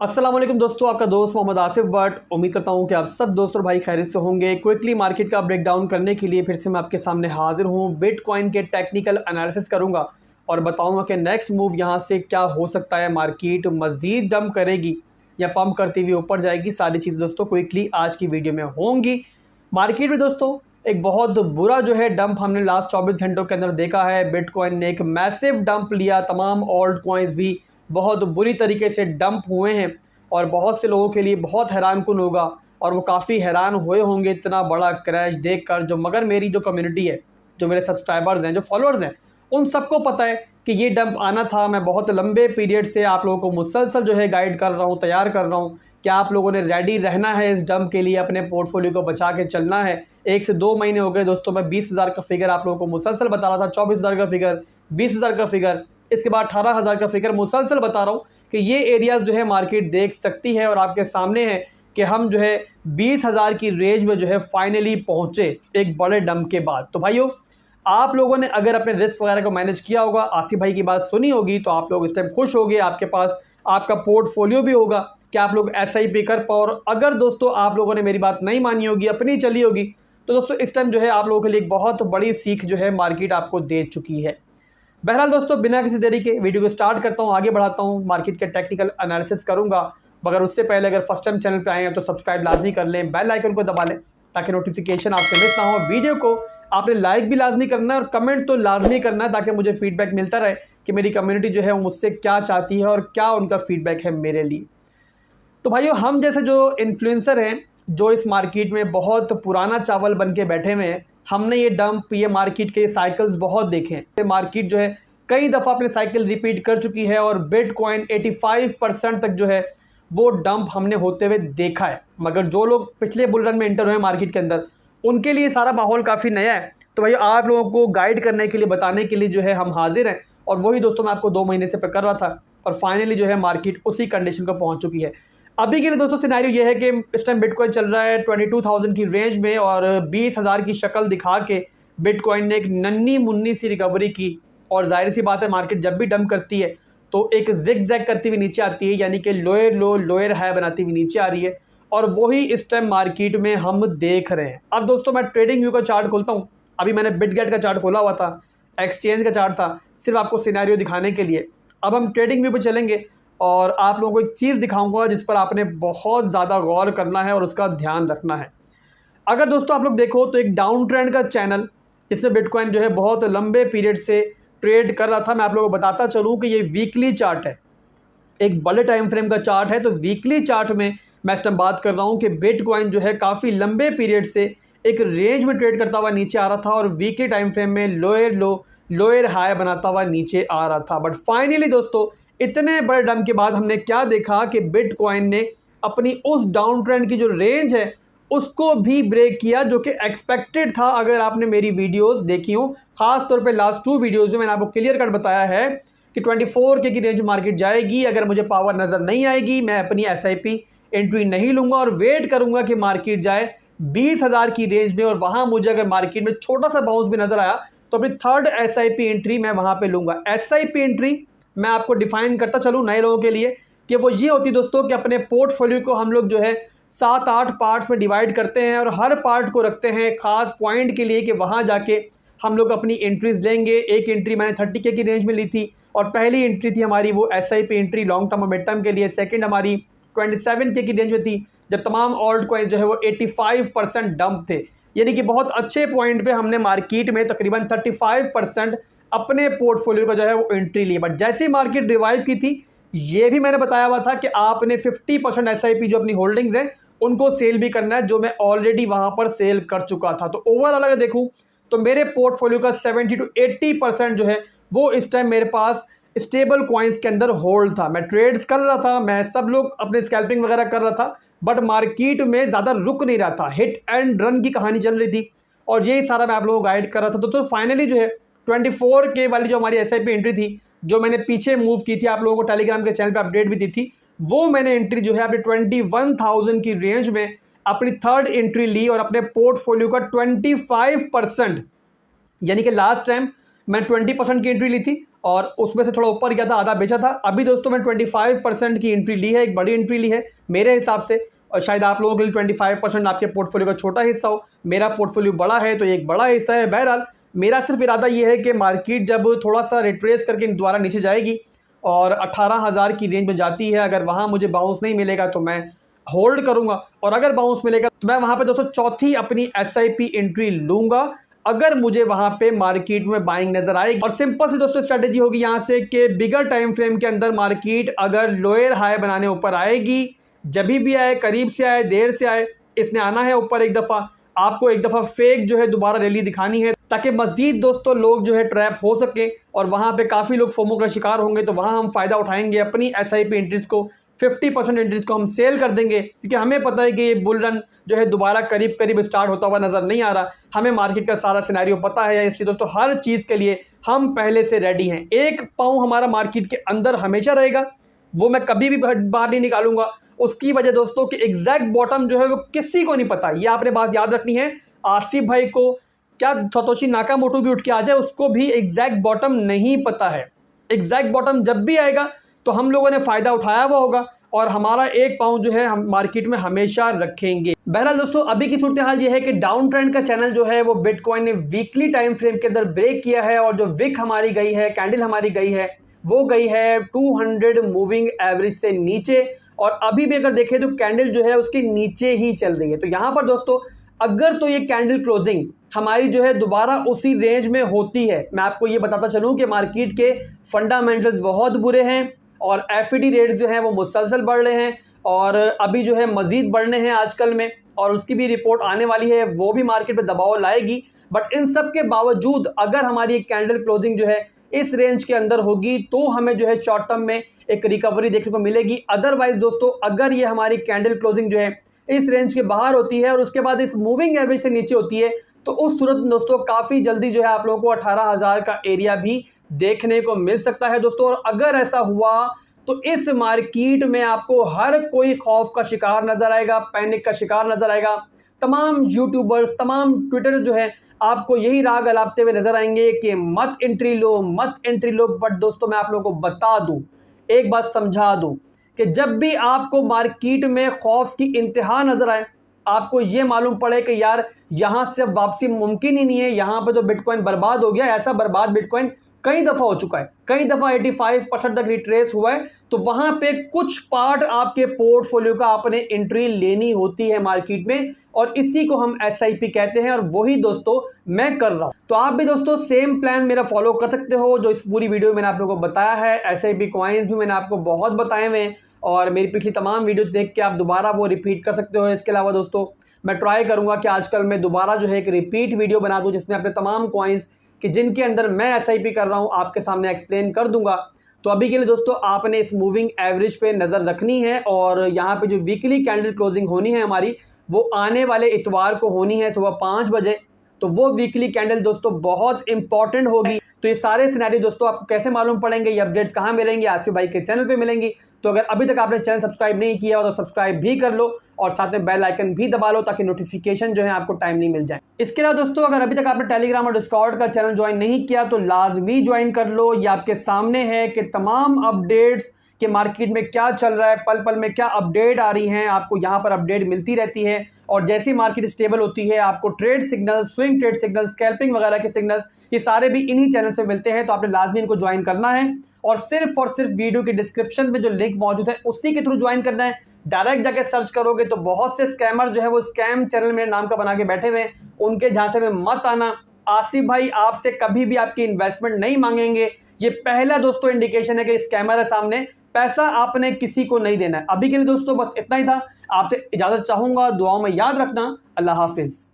अस्सलाम वालेकुम दोस्तों, आपका दोस्त मोहम्मद आसिफ बट उम्मीद करता हूं कि आप सब दोस्त और भाई खैरियत से होंगे। क्विकली मार्केट का ब्रेकडाउन करने के लिए फिर से मैं आपके सामने हाजिर हूं। बिटकॉइन के टेक्निकल एनालिसिस करूंगा और बताऊंगा कि नेक्स्ट मूव यहां से क्या हो सकता है। मार्केट मज़ीद डंप करेगी या पंप करती हुई ऊपर जाएगी, सारी चीज़ दोस्तों क्विकली आज की वीडियो में होंगी। मार्केट में दोस्तों एक बहुत बुरा जो है डंप हमने लास्ट 24 घंटों के अंदर देखा है। बिटकॉइन ने एक मैसिव डंप लिया, तमाम ऑल्ट कॉइन्स भी बहुत बुरी तरीके से डंप हुए हैं और बहुत से लोगों के लिए बहुत हैरानकुन होगा और वो काफ़ी हैरान हुए होंगे इतना बड़ा क्रैश देखकर। जो मगर मेरी जो कम्युनिटी है, जो मेरे सब्सक्राइबर्स हैं, जो फॉलोअर्स हैं, उन सबको पता है कि ये डंप आना था। मैं बहुत लंबे पीरियड से आप लोगों को मुसलसल जो है गाइड कर रहा हूँ, तैयार कर रहा हूँ कि आप लोगों ने रेडी रहना है इस डंप के लिए, अपने पोर्टफोलियो को बचा के चलना है। 1 से 2 महीने हो गए दोस्तों, मैं 20,000 का फिगर आप लोगों को मुसलसल बता रहा था, 24,000 का फिगर, 20,000 का फिगर, इसके बाद 18,000 का फिगर मुसलसल बता रहा हूँ कि ये एरियाज़ जो है मार्केट देख सकती है। और आपके सामने है कि हम जो है 20,000 की रेंज में जो है फाइनली पहुँचे एक बड़े डंप के बाद। तो भाइयों, आप लोगों ने अगर अपने रिस्क वगैरह को मैनेज किया होगा, आसिफ भाई की बात सुनी होगी, तो आप लोग इस टाइम खुश होंगे। आपके पास आपका पोर्टफोलियो भी होगा कि आप लोग SIP कर पाओ। और अगर दोस्तों आप लोगों ने मेरी बात नहीं मानी होगी, अपनी चली होगी, तो दोस्तों इस टाइम जो है आप लोगों के लिए एक बहुत बड़ी सीख जो है मार्केट आपको दे चुकी है। बहरहाल दोस्तों, बिना किसी देरी के वीडियो को स्टार्ट करता हूँ, आगे बढ़ाता हूँ, मार्केट के टेक्निकल एनालिसिस करूँगा। मगर उससे पहले अगर फर्स्ट टाइम चैनल पे आए हैं तो सब्सक्राइब लाजमी कर लें, बेल आइकन को दबा लें ताकि नोटिफिकेशन आपसे मिस ना हो। वीडियो को आपने लाइक भी लाजमी करना है और कमेंट तो लाजमी करना है ताकि मुझे फीडबैक मिलता रहे कि मेरी कम्युनिटी जो है वो मुझसे क्या चाहती है और क्या उनका फीडबैक है मेरे लिए। तो भाइयों, हम जैसे जो इन्फ्लुएंसर हैं, जो इस मार्केट में बहुत पुराना चावल बन के बैठे हुए हैं, हमने ये डंप, ये मार्केट के साइकिल्स बहुत देखे हैं। मार्केट जो है कई दफ़ा अपने साइकिल रिपीट कर चुकी है और बिटकॉइन 85% तक जो है वो डंप हमने होते हुए देखा है। मगर जो लोग पिछले बुल रन में एंटर हुए मार्केट के अंदर, उनके लिए सारा माहौल काफ़ी नया है। तो भाई आप लोगों को गाइड करने के लिए, बताने के लिए जो है हम हाजिर हैं। और वही दोस्तों मैं आपको 2 महीने से कर रहा था और फाइनली जो है मार्केट उसी कंडीशन पर पहुंच चुकी है। अभी के लिए दोस्तों सिनेरियो ये है कि इस टाइम बिटकॉइन चल रहा है 22,000 की रेंज में और 20,000 की शक्ल दिखा के बिटकॉइन ने एक नन्ही मुन्नी सी रिकवरी की। और जाहिर सी बात है, मार्केट जब भी डंप करती है तो एक जिग जैग करती हुई नीचे आती है, यानी कि लोअर लो लोअर हाई बनाती हुई नीचे आ रही है। और वही इस टाइम मार्केट में हम देख रहे हैं। अब दोस्तों मैं ट्रेडिंग व्यू का चार्ट खोलता हूँ। अभी मैंने बिटगेट का चार्ट खोला हुआ था, एक्सचेंज का चार्ट था, सिर्फ आपको सिनेरियो दिखाने के लिए। अब हम ट्रेडिंग व्यू पर चलेंगे और आप लोगों को एक चीज़ दिखाऊंगा जिस पर आपने बहुत ज़्यादा गौर करना है और उसका ध्यान रखना है। अगर दोस्तों आप लोग देखो तो एक डाउन ट्रेंड का चैनल, जिसमें बिटकॉइन जो है बहुत लंबे पीरियड से ट्रेड कर रहा था। मैं आप लोगों को बताता चलूँ कि ये वीकली चार्ट है, एक बड़े टाइम फ्रेम का चार्ट है। तो वीकली चार्ट में मैं इस टाइम बात कर रहा हूँ कि बिटकॉइन जो है काफ़ी लंबे पीरियड से एक रेंज में ट्रेड करता हुआ नीचे आ रहा था और वीकली टाइम फ्रेम में लोअर लो लोअर हाई बनाता हुआ नीचे आ रहा था। बट फाइनली दोस्तों, इतने बड़े डंप के बाद हमने क्या देखा कि बिटकॉइन ने अपनी उस डाउन ट्रेंड की जो रेंज है उसको भी ब्रेक किया, जो कि एक्सपेक्टेड था। अगर आपने मेरी वीडियोस देखी हो, खास तौर पे लास्ट 2 वीडियोस में मैंने आपको क्लियर कट बताया है कि 24K की रेंज मार्केट जाएगी। अगर मुझे पावर नज़र नहीं आएगी, मैं अपनी SIP एंट्री नहीं लूँगा और वेट करूँगा कि मार्केट जाए 20,000 की रेंज में। और वहाँ मुझे अगर मार्केट में छोटा सा बाउंस भी नज़र आया तो अपनी थर्ड SIP एंट्री मैं वहाँ पर लूँगा। SIP एंट्री मैं आपको डिफाइन करता चलूँ नए लोगों के लिए कि वो ये होती दोस्तों कि अपने पोर्टफोलियो को हम लोग जो है 7-8 पार्ट्स में डिवाइड करते हैं और हर पार्ट को रखते हैं खास पॉइंट के लिए कि वहाँ जाके हम लोग अपनी एंट्रीज लेंगे। एक एंट्री मैंने 30K की रेंज में ली थी और पहली एंट्री थी हमारी वो SIP एंट्री लॉन्ग टर्म और मिड टर्म के लिए। सेकंड हमारी 27K की रेंज में थी जब तमाम ऑल्ट कॉइन जो है वो 85% डंप थे, यानी कि बहुत अच्छे पॉइंट पे हमने मार्केट में तकरीबन 35% अपने पोर्टफोलियो का जो है वो एंट्री ली। बट जैसे ही मार्केट रिवाइव की थी, ये भी मैंने बताया हुआ था कि आपने 50% SIP जो अपनी होल्डिंग्स है उनको सेल भी करना है, जो मैं ऑलरेडी वहां पर सेल कर चुका था। तो ओवरऑल अगर देखूं तो मेरे पोर्टफोलियो का 70 to 80% जो है वो इस टाइम मेरे पास स्टेबल कॉइन्स के अंदर होल्ड था। मैं ट्रेड्स कर रहा था, मैं सब लोग अपने स्कैल्पिंग वगैरह कर रहा था, बट मार्केट में ज़्यादा रुक नहीं रहा था, हिट एंड रन की कहानी चल रही थी और यही सारा मैं आप लोगों को गाइड कर रहा था। तो फाइनली जो है 24K वाली जो हमारी SIP एंट्री थी, जो मैंने पीछे मूव की थी, आप लोगों को टेलीग्राम के चैनल पे अपडेट भी दी थी, वो मैंने एंट्री जो है अपनी 21,000 की रेंज में अपनी थर्ड एंट्री ली और अपने पोर्टफोलियो का 25%, यानी कि लास्ट टाइम मैं 20% की एंट्री ली थी और उसमें से थोड़ा ऊपर गया था, आधा बेचा था। अभी दोस्तों मैं 25% की एंट्री ली है, एक बड़ी एंट्री ली है मेरे हिसाब से, और शायद आप लोगों के लिए 25% आपके पोर्टफोलियो का छोटा हिस्सा हो, मेरा पोर्टफोलियो बड़ा है तो एक बड़ा हिस्सा है। बहरहाल मेरा सिर्फ इरादा ये है कि मार्केट जब थोड़ा सा रिट्रेस करके दोबारा नीचे जाएगी और 18,000 की रेंज में जाती है, अगर वहाँ मुझे बाउंस नहीं मिलेगा तो मैं होल्ड करूँगा, और अगर बाउंस मिलेगा तो मैं वहाँ पे दोस्तों चौथी अपनी SIP एंट्री लूँगा अगर मुझे वहाँ पे मार्केट में बाइंग नजर आएगी। और सिंपल सी दोस्तों स्ट्रेटेजी होगी यहाँ से कि बिगर टाइम फ्रेम के अंदर मार्केट अगर लोअर हाई बनाने ऊपर आएगी, जब भी आए, करीब से आए, देर से आए, इसने आना है ऊपर एक दफ़ा, आपको एक दफ़ा फेक जो है दोबारा रैली दिखानी है ताकि मजीद दोस्तों लोग जो है ट्रैप हो सके, और वहाँ पे काफ़ी लोग फोमो का शिकार होंगे, तो वहाँ हम फ़ायदा उठाएंगे, अपनी SIP एंट्रीज को 50% एंट्रीज को हम सेल कर देंगे, क्योंकि हमें पता है कि ये बुल रन जो है दोबारा करीब करीब स्टार्ट होता हुआ नज़र नहीं आ रहा। हमें मार्केट का सारा सिनेरियो पता है, इसलिए दोस्तों हर चीज़ के लिए हम पहले से रेडी हैं। एक पाँव हमारा मार्केट के अंदर हमेशा रहेगा, वो मैं कभी भी बाहर नहीं निकालूंगा। उसकी वजह दोस्तों कि एग्जैक्ट बॉटम जो है वो किसी को नहीं पता, ये आपने बात याद रखनी है। आसिफ भाई को क्या सतोशी नाकामोटो भी उठ के आ जाए, उसको भी एग्जैक्ट बॉटम नहीं पता है। एग्जैक्ट बॉटम जब भी आएगा तो हम लोगों ने फ़ायदा उठाया हुआ होगा और हमारा एक पाउं जो है हम मार्केट में हमेशा रखेंगे। बहरहाल दोस्तों अभी की सूरत हाल ये है कि डाउन ट्रेंड का चैनल जो है वो बिटकॉइन ने वीकली टाइम फ्रेम के अंदर ब्रेक किया है, और जो विक हमारी गई है, कैंडल हमारी गई है, वो गई है 200 मूविंग एवरेज से नीचे, और अभी भी अगर देखें तो कैंडल जो है उसके नीचे ही चल रही है। तो यहाँ पर दोस्तों अगर तो ये कैंडल क्लोजिंग हमारी जो है दोबारा उसी रेंज में होती है, मैं आपको ये बताता चलूँ कि मार्केट के फंडामेंटल्स बहुत बुरे हैं और FED रेट्स जो हैं वो मुसलसल बढ़ रहे हैं, और अभी जो है मजीद बढ़ने हैं आजकल में, और उसकी भी रिपोर्ट आने वाली है, वो भी मार्केट पे दबाव लाएगी। बट इन सब के बावजूद अगर हमारी एक कैंडल क्लोजिंग जो है इस रेंज के अंदर होगी तो हमें जो है शॉर्ट टर्म में एक रिकवरी देखने को मिलेगी। अदरवाइज दोस्तों अगर ये हमारी कैंडल क्लोजिंग जो है इस रेंज के बाहर होती है और उसके बाद इस मूविंग एवरेज से नीचे होती है, तो उस सूरत में दोस्तों काफ़ी जल्दी जो है आप लोगों को 18,000 का एरिया भी देखने को मिल सकता है दोस्तों। और अगर ऐसा हुआ तो इस मार्केट में आपको हर कोई खौफ का शिकार नजर आएगा, पैनिक का शिकार नजर आएगा। तमाम यूट्यूबर्स, तमाम ट्विटर्स जो है आपको यही राग अलापते हुए नजर आएंगे कि मत एंट्री लो, मत एंट्री लो। बट दोस्तों मैं आप लोगों को बता दूं, एक बात समझा दूं कि जब भी आपको मार्केट में खौफ की इंतहा नजर आए, आपको ये मालूम पड़े कि यार यहां से वापसी मुमकिन ही नहीं है, यहां पे तो बिटकॉइन बर्बाद हो गया, ऐसा बर्बाद बिटकॉइन कई दफा हो चुका है, कई दफा 85% तक रिट्रेस हुआ है, तो वहां पे कुछ पार्ट आपके पोर्टफोलियो का आपने एंट्री लेनी होती है मार्केट में, और इसी को हम SIP कहते हैं, और वही दोस्तों मैं कर रहा हूं। तो आप भी दोस्तों सेम प्लान मेरा फॉलो कर सकते हो जो इस पूरी वीडियो में मैंने आप लोगों को बताया है। SIP कॉइन्स भी मैंने आपको बहुत बताए हुए हैं, और मेरी पिछली तमाम वीडियोस देख के आप दोबारा वो रिपीट कर सकते हो। इसके अलावा दोस्तों मैं ट्राई करूंगा कि आजकल मैं दोबारा जो है एक रिपीट वीडियो बना दूं जिसमें अपने तमाम कॉइन्स कि जिनके अंदर मैं SIP कर रहा हूं आपके सामने एक्सप्लेन कर दूंगा। तो अभी के लिए दोस्तों आपने इस मूविंग एवरेज पे नज़र रखनी है, और यहाँ पे जो वीकली कैंडल क्लोजिंग होनी है हमारी वो आने वाले इतवार को होनी है सुबह 5 बजे। तो वो वीकली कैंडल दोस्तों बहुत इंपॉर्टेंट होगी। तो ये सारे सिनेरियो दोस्तों आपको कैसे मालूम पड़ेंगे, ये अपडेट्स कहाँ मिलेंगे, आसिफ भाई के चैनल पे मिलेंगी। तो अगर अभी तक आपने चैनल सब्सक्राइब नहीं किया हो तो सब्सक्राइब भी कर लो, और साथ में बेल आइकन भी दबा लो ताकि नोटिफिकेशन जो है आपको टाइम नहीं मिल जाए। इसके अलावा दोस्तों अगर अभी तक आपने टेलीग्राम और डिस्कॉर्ड का चैनल ज्वाइन नहीं किया तो लाजमी ज्वाइन कर लो। ये आपके सामने है कि तमाम अपडेट्स कि मार्केट में क्या चल रहा है, पल पल में क्या अपडेट आ रही हैं, आपको यहाँ पर अपडेट मिलती रहती है। और जैसी मार्केट स्टेबल होती है आपको trade signal, swing trade signal, scalping वगैरह के सिग्नल्स ये सारे भी इन्हीं चैनल से मिलते हैं। तो आपने लाजमी इनको ज्वाइन करना है, और सिर्फ वीडियो की डिस्क्रिप्शन में जो लिंक मौजूद है उसी के थ्रू ज्वाइन करना है। डायरेक्ट जाके सर्च करोगे तो बहुत से स्कैमर जो है वो स्कैम चैनल मेरे नाम का बना के बैठे हुए हैं, उनके झांसे में मत आना। आसिफ भाई आपसे कभी भी आपकी इन्वेस्टमेंट नहीं मांगेंगे, ये पहला दोस्तों इंडिकेशन है कि स्कैमर है सामने, पैसा आपने किसी को नहीं देना है। अभी के लिए दोस्तों बस इतना ही था, आपसे इजाजत चाहूंगा, दुआओं में याद रखना। अल्लाह हाफिज।